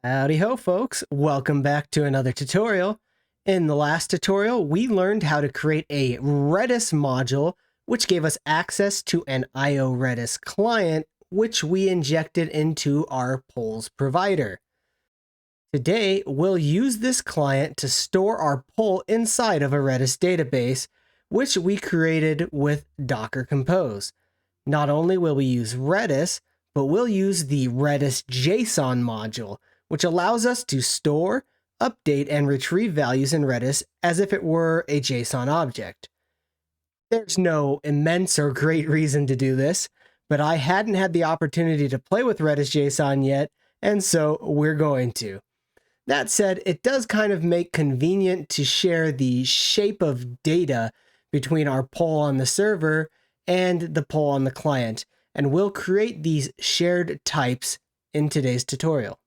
Howdy ho, folks. Welcome back to another tutorial. In the last tutorial, we learned how to create a Redis module, which gave us access to an IORedis client, which we injected into our polls provider. Today, we'll use this client to store our poll inside of a Redis database, which we created with Docker Compose. Not only will we use Redis, but we'll use the RedisJSON module, which allows us to store, update, and retrieve values in Redis as if it were a JSON object. There's no immense or great reason to do this, but I hadn't had the opportunity to play with RedisJSON yet, and so we're going to. That said, it does kind of make convenient to share the shape of data between our poll on the server and the poll on the client, and we'll create these shared types in today's tutorial.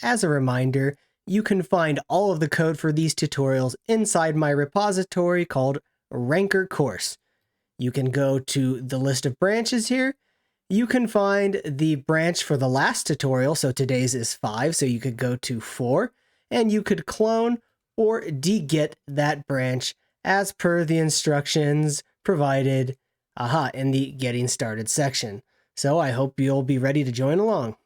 As a reminder, you can find all of the code for these tutorials inside my repository called Ranker Course. You can go to the list of branches here. You can find the branch for the last tutorial, so today's is 5, so you could go to 4, and you could clone or de-git that branch as per the instructions provided in the Getting Started section. So I hope you'll be ready to join along.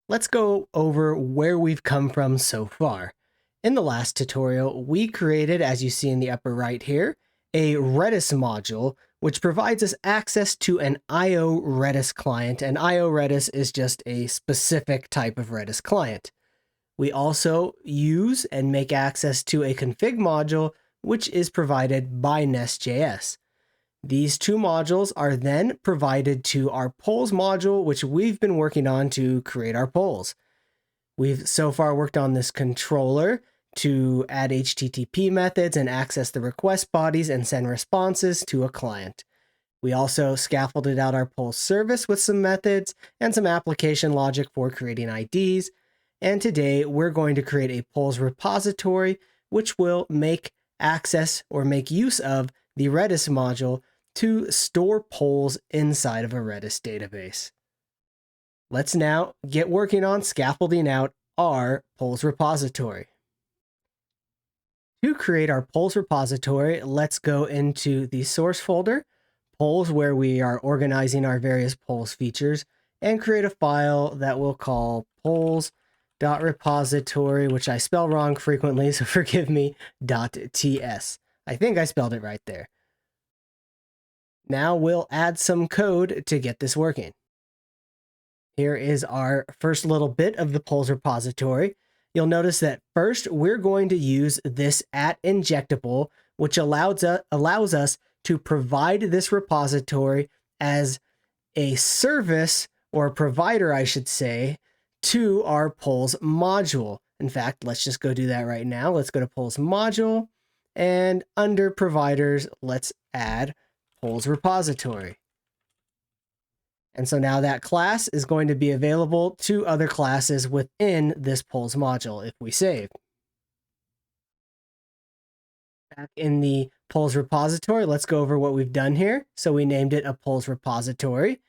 Let's go over where we've come from so far. In the last tutorial, we created, as you see in the upper right here, a Redis module, which provides us access to an IORedis client, and IORedis is just a specific type of Redis client. We also use and make access to a config module, which is provided by NestJS. These two modules are then provided to our polls module, which we've been working on to create our polls. We've so far worked on this controller to add HTTP methods and access the request bodies and send responses to a client. We also scaffolded out our polls service with some methods and some application logic for creating IDs. And today we're going to create a polls repository, which will make access or make use of the Redis module to store polls inside of a Redis database. Let's now get working on scaffolding out our polls repository. To create our polls repository, let's go into the source folder, polls, where we are organizing our various polls features, and create a file that we'll call polls.repository, which I spell wrong frequently, so forgive me, .ts. I think I spelled it right there. Now we'll add some code to get this working. Here is our first little bit of the polls repository. You'll notice that first we're going to use this @injectable, which allows us to provide this repository as a service, or a provider, I should say, to our polls module. In fact, let's just go do that right now. Let's go to polls module, and under providers, let's add polls repository. And so now that class is going to be available to other classes within this polls module if we save. Back in the polls repository, let's go over what we've done here. So we named it a polls repository.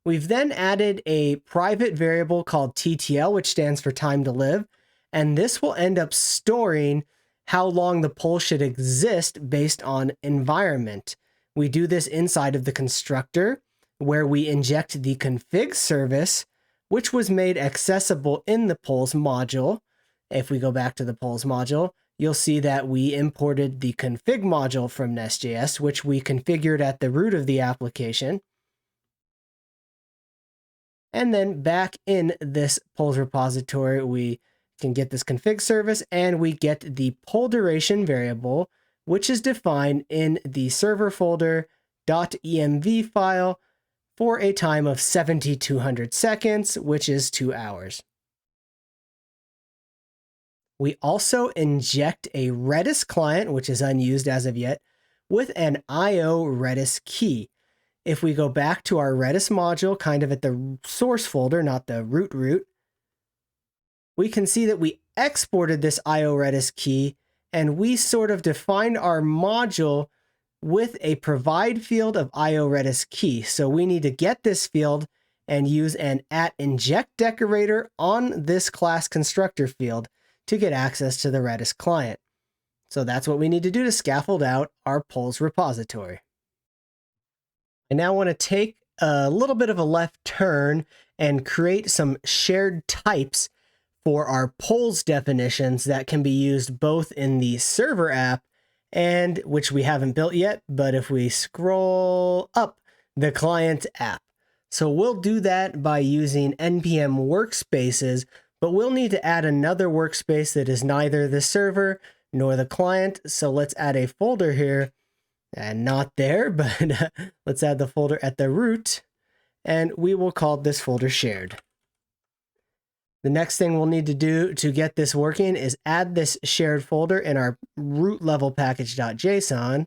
We've then added a private variable called TTL, which stands for time to live. And this will end up storing how long the poll should exist based on environment. We do this inside of the constructor, where we inject the config service, which was made accessible in the polls module. If we go back to the polls module, you'll see that we imported the config module from NestJS, which we configured at the root of the application. And then back in this polls repository, we can get this config service, and we get the poll duration variable, which is defined in the server folder .env file for a time of 7,200 seconds, which is 2 hours. We also inject a Redis client, which is unused as of yet, with an IORedis key. If we go back to our Redis module, kind of at the source folder, not the root, we can see that we exported this IORedis key, and we sort of defined our module with a provide field of IORedis key. So we need to get this field and use an @inject decorator on this class constructor field to get access to the Redis client. So that's what we need to do to scaffold out our polls repository. I now want to take a little bit of a left turn and create some shared types for our polls definitions that can be used both in the server app and which we haven't built yet, but if we scroll up, the client app. So we'll do that by using npm workspaces, but we'll need to add another workspace that is neither the server nor the client. So let's add a folder here, and not there, but let's add the folder at the root, and we will call this folder shared. The next thing we'll need to do to get this working is add this shared folder in our root level package.json.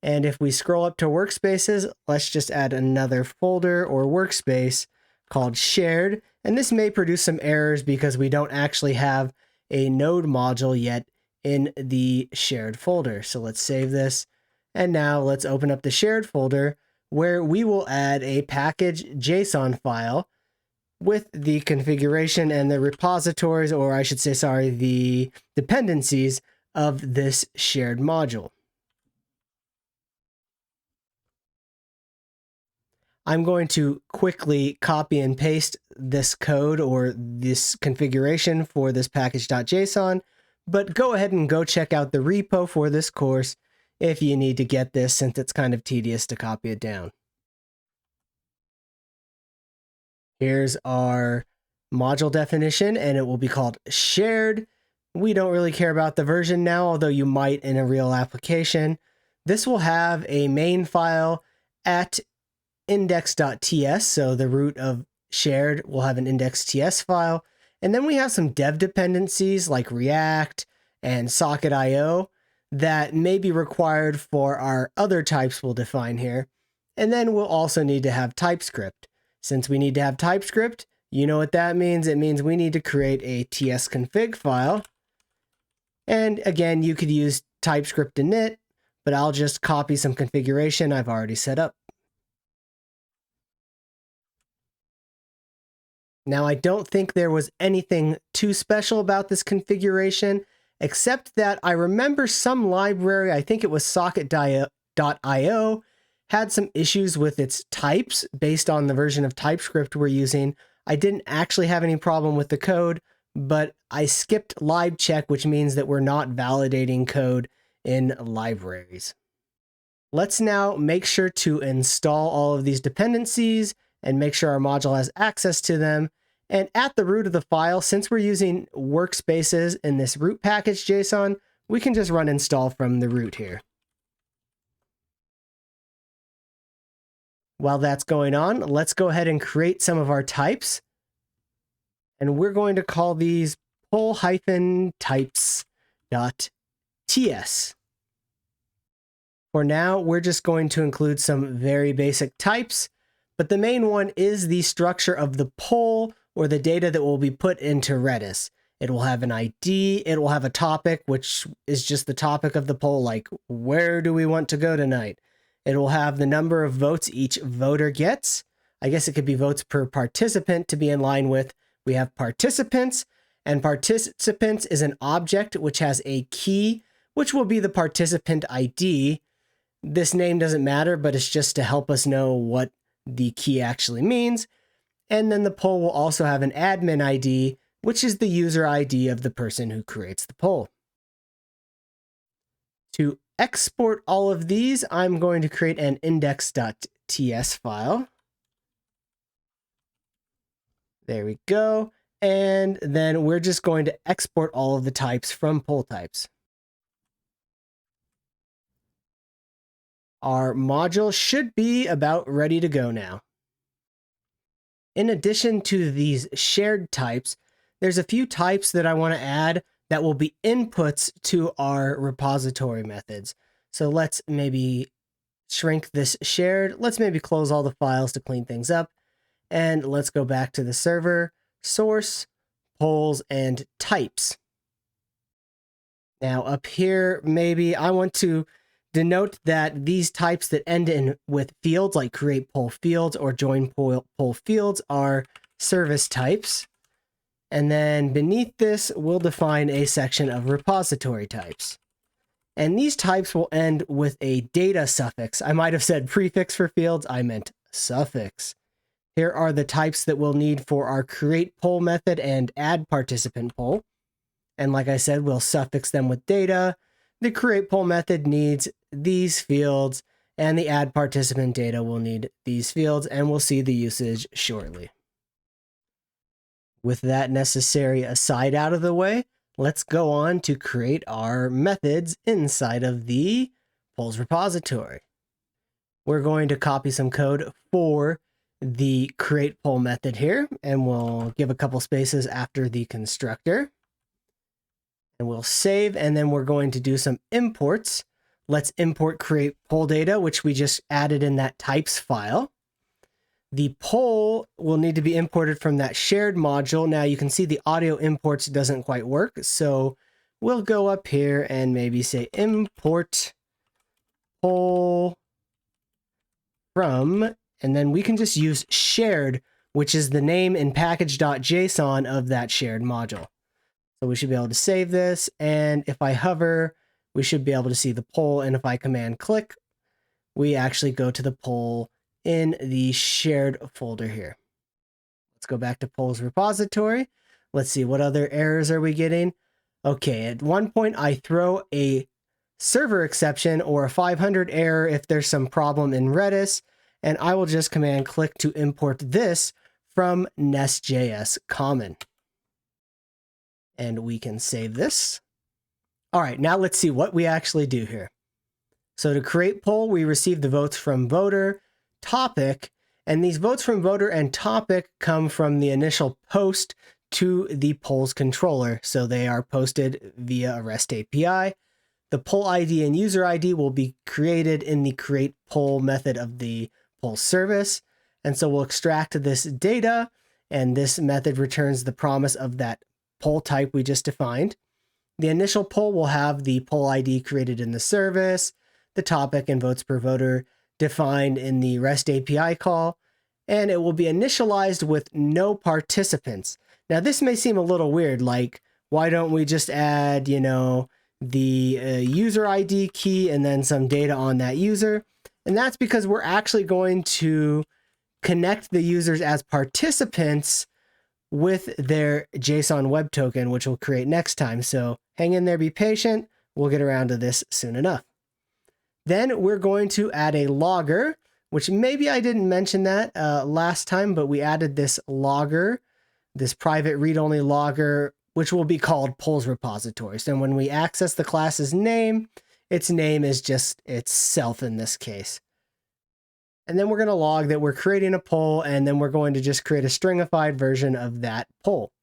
And if we scroll up to workspaces, let's just add another folder or workspace called shared. And this may produce some errors because we don't actually have a node module yet in the shared folder. So let's save this. And now let's open up the shared folder where we will add a package JSON file with the configuration and the repositories, or I should say, sorry, the dependencies of this shared module. I'm going to quickly copy and paste this code or this configuration for this package.json, but go ahead and go check out the repo for this course if you need to get this, since it's kind of tedious to copy it down. Here's our module definition, and it will be called shared. We don't really care about the version now, although you might in a real application. This will have a main file at index.ts, so the root of shared will have an index.ts file. And then we have some dev dependencies like React and Socket.io that may be required for our other types we'll define here. And then we'll also need to have TypeScript. Since we need to have TypeScript, you know what that means. It means we need to create a tsconfig file. And again, you could use TypeScript init, but I'll just copy some configuration I've already set up. Now, I don't think there was anything too special about this configuration, except that I remember some library, I think it was Socket.io, had some issues with its types based on the version of TypeScript we're using. I didn't actually have any problem with the code, but I skipped live check, which means that we're not validating code in libraries. Let's now make sure to install all of these dependencies and make sure our module has access to them. And at the root of the file, since we're using workspaces in this root package JSON, we can just run install from the root here. While that's going on, let's go ahead and create some of our types. And we're going to call these poll-types.ts. For now, we're just going to include some very basic types, but the main one is the structure of the poll or the data that will be put into Redis. It will have an ID, it will have a topic, which is just the topic of the poll, like where do we want to go tonight? It will have the number of votes each voter gets. I guess it could be votes per participant to be in line with. We have participants, and participants is an object which has a key, which will be the participant ID. This name doesn't matter, but it's just to help us know what the key actually means. And then the poll will also have an admin ID, which is the user ID of the person who creates the poll. To export all of these, I'm going to create an index.ts file. There we go. And then we're just going to export all of the types from poll types. Our module should be about ready to go now. In addition to these shared types, there's a few types that I want to add that will be inputs to our repository methods. So let's maybe shrink this shared. Let's maybe close all the files to clean things up. And let's go back to the server, source, polls, and types. Now up here, maybe I want to denote that these types that end in with fields, like create poll fields or join poll fields, are service types. And then beneath this, we'll define a section of repository types. And these types will end with a data suffix. I might have said prefix for fields, I meant suffix. Here are the types that we'll need for our create poll method and add participant poll. And like I said, we'll suffix them with data. The create poll method needs these fields, and the add participant data will need these fields, and we'll see the usage shortly. With that necessary aside out of the way, let's go on to create our methods inside of the polls repository. We're going to copy some code for the create poll method here, and we'll give a couple spaces after the constructor. And we'll save, and then we're going to do some imports. Let's import create poll data, which we just added in that types file. The poll will need to be imported from that shared module. Now you can see the audio imports doesn't quite work, so we'll go up here and maybe say import poll from, and then we can just use shared, which is the name in package.json of that shared module. So we should be able to save this, and if I hover, we should be able to see the poll, and if I command click, we actually go to the poll in the shared folder here. Let's go back to polls repository. Let's see, what other errors are we getting? Okay, at one point I throw a server exception or a 500 error if there's some problem in Redis, and I will just command click to import this from NestJS common. And we can save this. All right, now let's see what we actually do here. So to create poll, we receive the votes from voter, topic, and these votes from voter and topic come from the initial post to the polls controller. So they are posted via a REST API. The poll ID and user ID will be created in the create poll method of the poll service. And so we'll extract this data, and this method returns the promise of that poll type we just defined. The initial poll will have the poll ID created in the service, the topic and votes per voter defined in the REST API call, and it will be initialized with no participants. Now this may seem a little weird, like why don't we just add, the user ID key and then some data on that user? And that's because we're actually going to connect the users as participants with their JSON web token, which we'll create next time. So hang in there, be patient. We'll get around to this soon enough. Then we're going to add a logger, which maybe I didn't mention that last time, but we added this logger, this private read-only logger, which will be called polls repository. So when we access the class's name, its name is just itself in this case. And then we're going to log that we're creating a poll, and then we're going to just create a stringified version of that poll.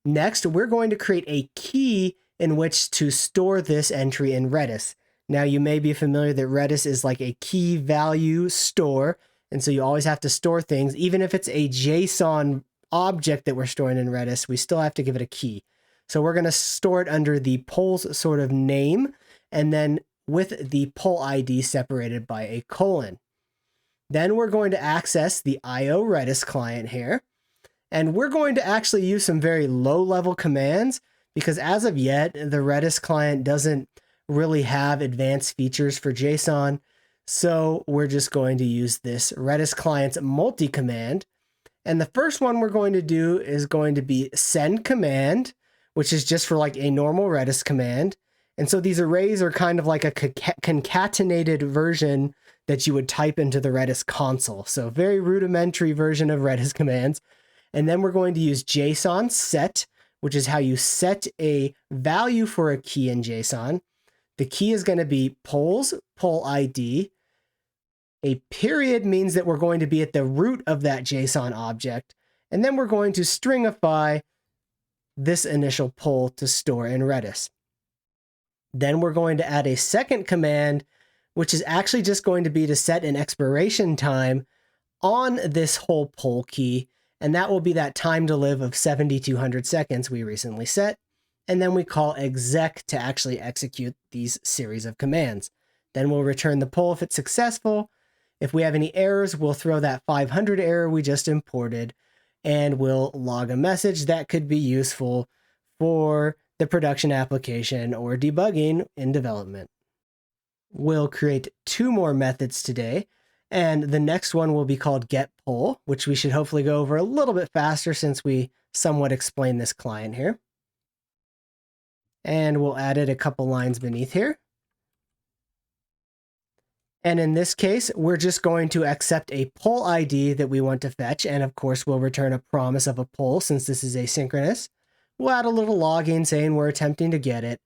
Next, we're going to create a key in which to store this entry in Redis. Now, you may be familiar that Redis is like a key value store, and so you always have to store things. Even if it's a JSON object that we're storing in Redis, we still have to give it a key. So we're going to store it under the polls sort of name, and then with the poll ID separated by a colon. Then we're going to access the IORedis client here, and we're going to actually use some very low-level commands because as of yet, the Redis client doesn't really have advanced features for JSON, so we're just going to use this Redis client's multi-command. And the first one we're going to do is going to be send command, which is just for like a normal Redis command. And so these arrays are kind of like a concatenated version that you would type into the Redis console. So very rudimentary version of Redis commands. And then we're going to use JSON set, which is how you set a value for a key in JSON. The key is going to be polls, poll ID. A period means that we're going to be at the root of that JSON object. And then we're going to stringify this initial poll to store in Redis. Then we're going to add a second command, which is actually just going to be to set an expiration time on this whole poll key. And that will be that time to live of 7,200 seconds we recently set. And then we call exec to actually execute these series of commands. Then we'll return the poll if it's successful. If we have any errors, we'll throw that 500 error we just imported, and we'll log a message that could be useful for the production application or debugging in development. We'll create 2 more methods today, and the next one will be called getPoll, which we should hopefully go over a little bit faster since we somewhat explained this client here. And we'll add it a couple lines beneath here. And in this case, we're just going to accept a poll ID that we want to fetch. And of course, we'll return a promise of a poll since this is asynchronous. We'll add a little logging saying we're attempting to get it.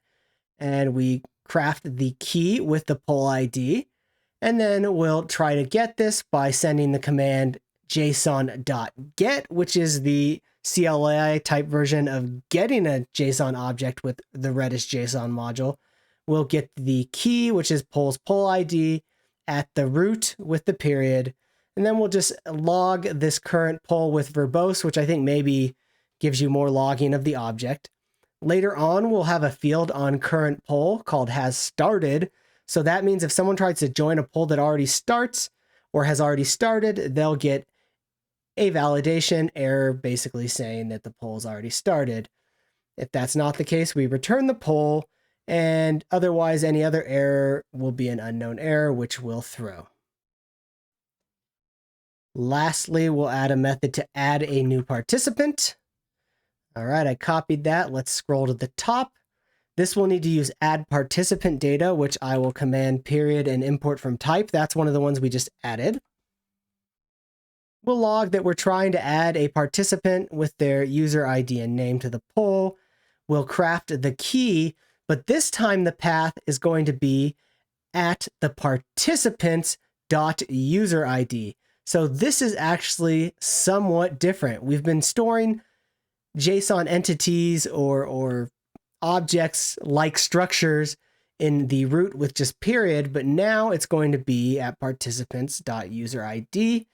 And we craft the key with the poll ID. And then we'll try to get this by sending the command JSON.get, which is the CLI type version of getting a JSON object with the RedisJSON module. We'll get the key, which is poll's poll ID, at the root with the period, and then we'll just log this current poll with verbose, which I think maybe gives you more logging of the object. Later on, we'll have a field on current poll called has started. So that means if someone tries to join a poll that already starts or has already started, they'll get a validation error basically saying that the poll's already started. If that's not the case, we return the poll, and otherwise any other error will be an unknown error, which we'll throw. Lastly, we'll add a method to add a new participant. All right, I copied that. Let's scroll to the top. This will need to use add participant data, which I will command period and import from type. That's one of the ones we just added. We'll log that we're trying to add a participant with their user ID and name to the poll. We'll craft the key, but this time the path is going to be at the participants.userid. So this is actually somewhat different. We've been storing JSON entities or objects like structures in the root with just period, but now it's going to be at participants.userid.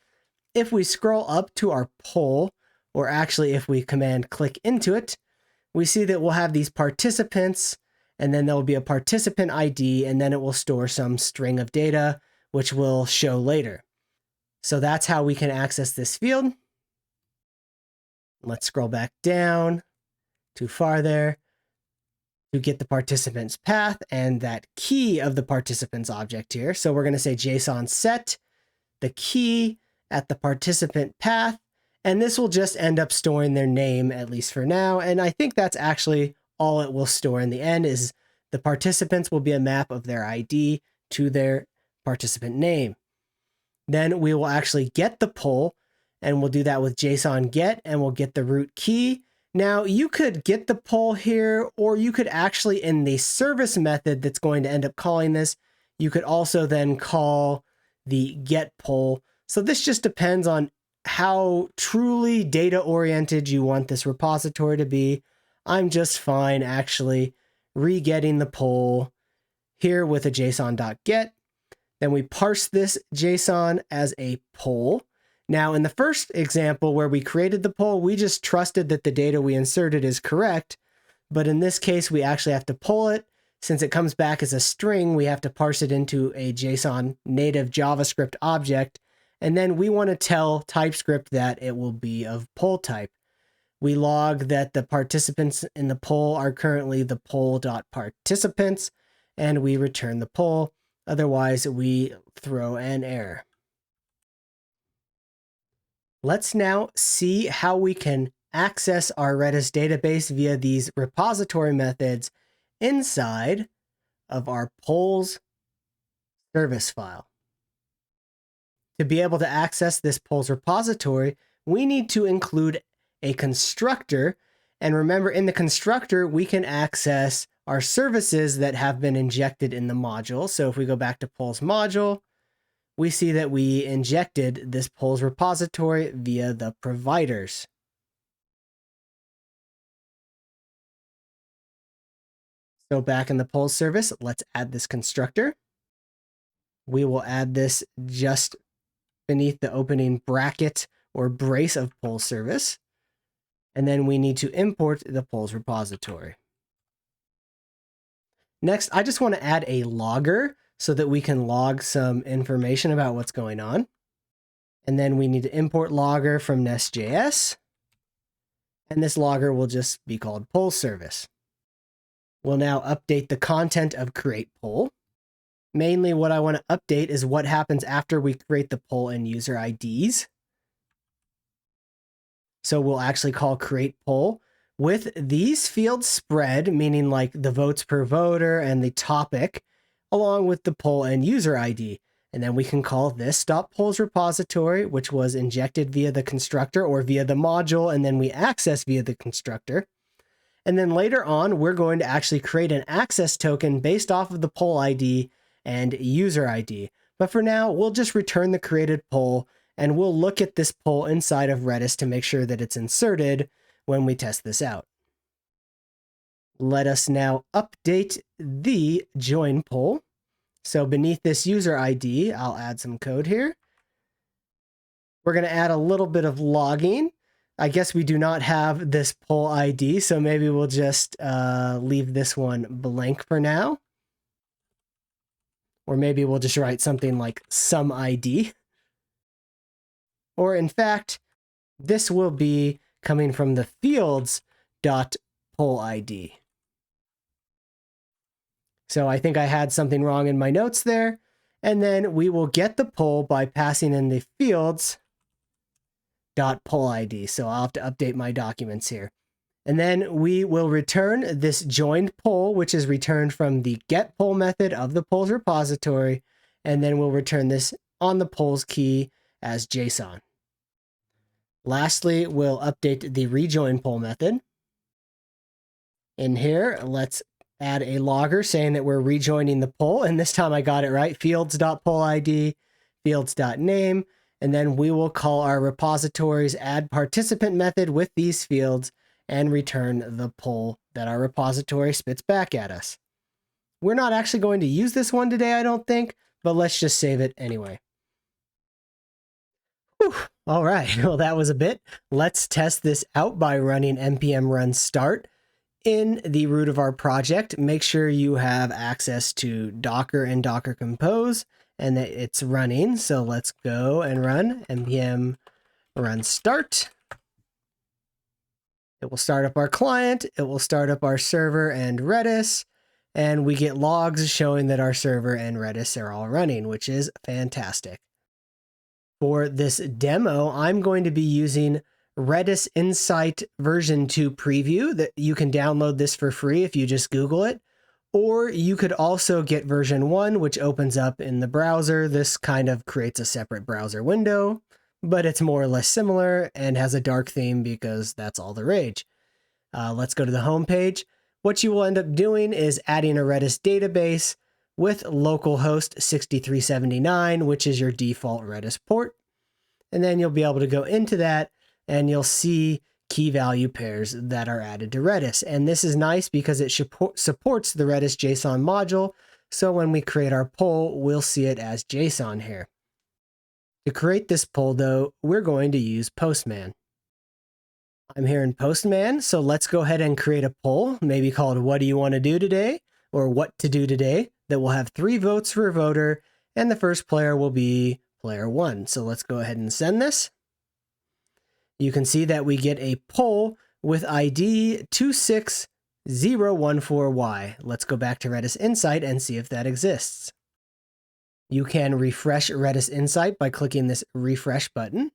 If we scroll up to our poll, or actually if we command click into it, we see that we'll have these participants, and then there will be a participant ID, and then it will store some string of data, which we'll show later. So that's how we can access this field. Let's scroll back down, too far there, to get the participant's path and that key of the participant's object here. So we're going to say JSON set the key at the participant path, and this will just end up storing their name, at least for now. And I think that's actually all it will store in the end, is the participants will be a map of their ID to their participant name. Then we will actually get the poll, and we'll do that with JSON get, and we'll get the root key. Now you could get the poll here, or you could actually, in the service method that's going to end up calling this, you could also then call the get poll. So this just depends on how truly data oriented you want this repository to be. I'm just fine actually re-getting the poll here with a JSON.get. Then we parse this JSON as a poll. Now in the first example where we created the poll, we just trusted that the data we inserted is correct. But in this case, we actually have to pull it. Since it comes back as a string, we have to parse it into a JSON native JavaScript object. And then we want to tell TypeScript that it will be of poll type. We log that the participants in the poll are currently the poll.participants, and we return the poll. Otherwise, we throw an error. Let's now see how we can access our Redis database via these repository methods inside of our polls service file. To be able to access this polls repository, we need to include a constructor. And remember, in the constructor, we can access our services that have been injected in the module. So if we go back to polls module, we see that we injected this polls repository via the providers. So back in the polls service, let's add this constructor. We will add this just beneath the opening bracket or brace of polls service. And then we need to import the polls repository. Next, I just want to add a logger. so that we can log some information about what's going on. And then we need to import logger from NestJS. And this logger will just be called poll service. We'll now update the content of create poll. Mainly what I want to update is what happens after we create the poll and user IDs. So we'll actually call create poll with these fields spread, meaning like the votes per voter and the topic, along with the poll and user ID. And then we can call this .polls repository, which was injected via the constructor or via the module, and then we access via the constructor. And then later on, we're going to actually create an access token based off of the poll ID and user ID. But for now, we'll just return the created poll, and we'll look at this poll inside of Redis to make sure that it's inserted when we test this out. Let us now update the join poll. So beneath this user ID, I'll add some code here. We're going to add a little bit of logging. I guess we do not have this poll ID, so maybe we'll just leave this one blank for now. Or maybe we'll just write something like some ID. Or in fact, this will be coming from the fields.poll ID. So I think I had something wrong in my notes there. And then we will get the poll by passing in the fields.poll ID. So I'll have to update my documents here. And then we will return this joined poll, which is returned from the get poll method of the polls repository. And then we'll return this on the polls key as JSON. Lastly, we'll update the rejoin poll method. In here, let's add a logger saying that we're rejoining the poll. And this time I got it right. Fields.pollID, fields.name. And then we will call our repository's add participant method with these fields and return the poll that our repository spits back at us. We're not actually going to use this one today, I don't think, but let's just save it anyway. Whew. All right, well, that was a bit. Let's test this out by running npm run start in the root of our project. Make sure you have access to Docker and Docker Compose and that it's running. So let's go and run npm run start. It will start up our client. It will start up our server and Redis. And we get logs showing that our server and Redis are all running, which is fantastic. For this demo, I'm going to be using Redis Insight version 2 preview. That you can download this for free if you just Google it. Or you could also get version 1, which opens up in the browser. This kind of creates a separate browser window, but it's more or less similar and has a dark theme because that's all the rage. Let's go to the home page. What you will end up doing is adding a Redis database with localhost 6379, which is your default Redis port. And then you'll be able to go into that and you'll see key value pairs that are added to Redis. And this is nice because it supports the RedisJSON module. So when we create our poll, we'll see it as JSON here. To create this poll though, we're going to use Postman. I'm here in Postman, so let's go ahead and create a poll, maybe called what do you want to do today or what to do today, that will have 3 votes per voter and the first player will be player 1. So let's go ahead and send this. You can see that we get a poll with ID 26014Y. Let's go back to Redis Insight and see if that exists. You can refresh Redis Insight by clicking this refresh button.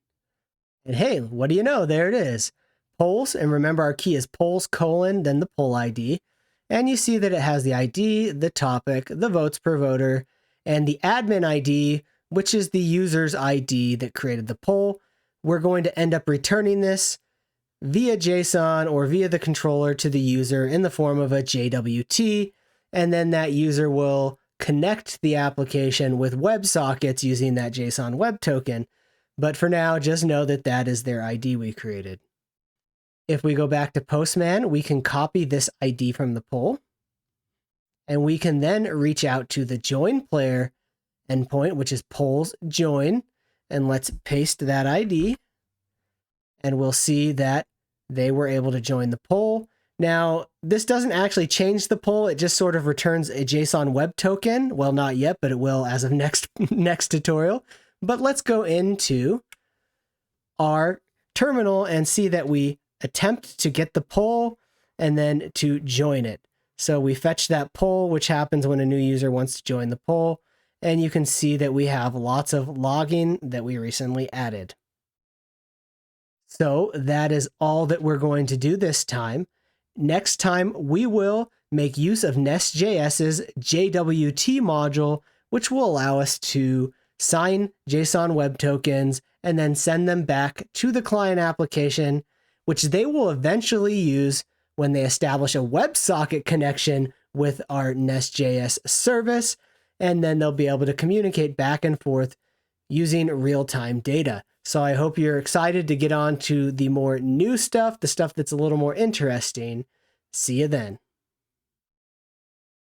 And hey, what do you know? There it is. Polls, and remember our key is polls : then the poll ID. And you see that it has the ID, the topic, the votes per voter, and the admin ID, which is the user's ID that created the poll. We're going to end up returning this via JSON or via the controller to the user in the form of a JWT, and then that user will connect the application with WebSockets using that JSON web token. But for now, just know that that is their ID we created. If we go back to Postman, we can copy this ID from the poll, and we can then reach out to the join player endpoint, which is polls join, and let's paste that ID, and we'll see that they were able to join the poll. Now, this doesn't actually change the poll. It just sort of returns a JSON web token. Well, not yet, but it will as of next tutorial. But let's go into our terminal and see that we attempt to get the poll and then to join it. So we fetch that poll, which happens when a new user wants to join the poll. And you can see that we have lots of logging that we recently added. So that is all that we're going to do this time. Next time, we will make use of NestJS's JWT module, which will allow us to sign JSON web tokens and then send them back to the client application, which they will eventually use when they establish a WebSocket connection with our NestJS service, and then they'll be able to communicate back and forth using real-time data. So I hope you're excited to get on to the more new stuff, the stuff that's a little more interesting. See you then.